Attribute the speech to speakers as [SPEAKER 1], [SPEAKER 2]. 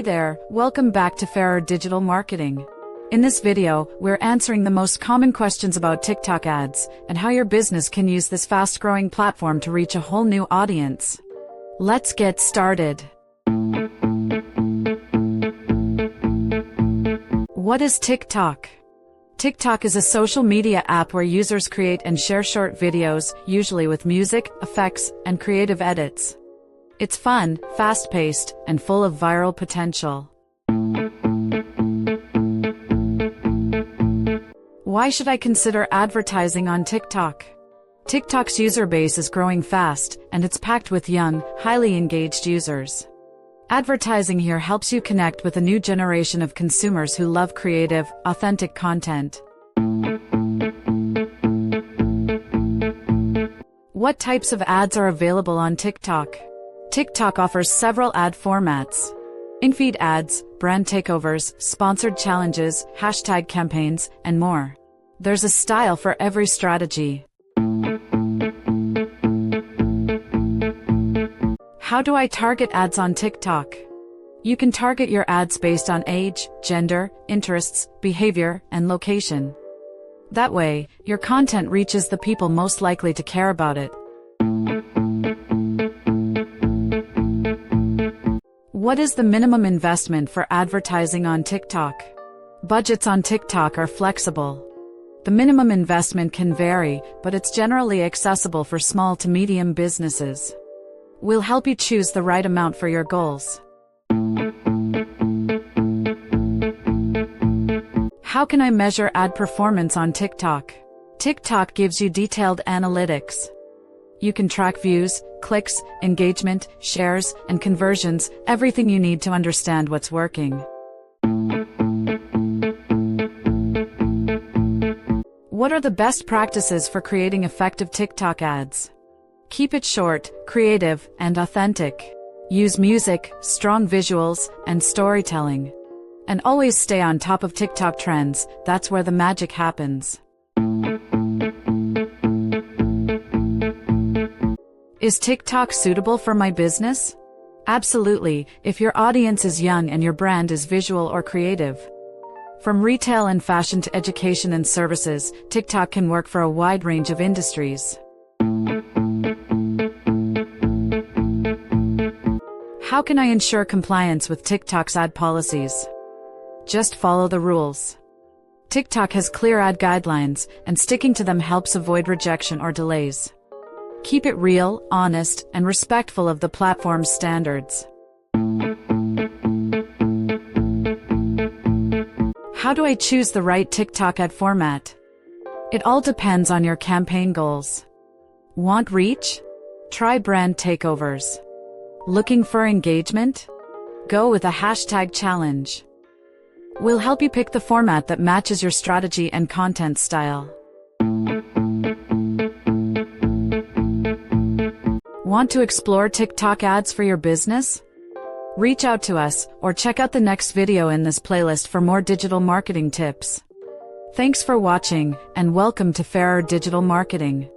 [SPEAKER 1] there, welcome back to Ferrer Digital Marketing. In this video, we're answering the most common questions about TikTok ads and how your business can use this fast-growing platform to reach a whole new audience. Let's get started. What is TikTok? TikTok is a social media app where users create and share short videos, usually with music, effects, and creative edits. It's fun, fast-paced, and full of viral potential. Why should I consider advertising on TikTok? TikTok's user base is growing fast, and it's packed with young, highly engaged users. Advertising here helps you connect with a new generation of consumers who love creative, authentic content. What types of ads are available on TikTok? TikTok offers several ad formats: in-feed ads, brand takeovers, sponsored challenges, hashtag campaigns, and more. There's a style for every strategy. How do I target ads on TikTok? You can target your ads based on age, gender, interests, behavior, and location. That way, your content reaches the people most likely to care about it. What is the minimum investment for advertising on TikTok? Budgets on TikTok are flexible. The minimum investment can vary, but it's generally accessible for small to medium businesses. We'll help you choose the right amount for your goals. How can I measure ad performance on TikTok? TikTok gives you detailed analytics. You can track views, clicks, engagement, shares, and conversions, everything you need to understand what's working. What are the best practices for creating effective TikTok ads? Keep it short, creative, and authentic. Use music, strong visuals, and storytelling. And always stay on top of TikTok trends, that's where the magic happens. Is TikTok suitable for my business? Absolutely, if your audience is young and your brand is visual or creative. From retail and fashion to education and services, TikTok can work for a wide range of industries. How can I ensure compliance with TikTok's ad policies? Just follow the rules. TikTok has clear ad guidelines, and sticking to them helps avoid rejection or delays. Keep it real, honest, and respectful of the platform's standards. How do I choose the right TikTok ad format? It all depends on your campaign goals. Want reach? Try brand takeovers. Looking for engagement? Go with a hashtag challenge. We'll help you pick the format that matches your strategy and content style. Want to explore TikTok ads for your business? Reach out to us, or check out the next video in this playlist for more digital marketing tips. Thanks for watching, and welcome to Ferrer Digital Marketing.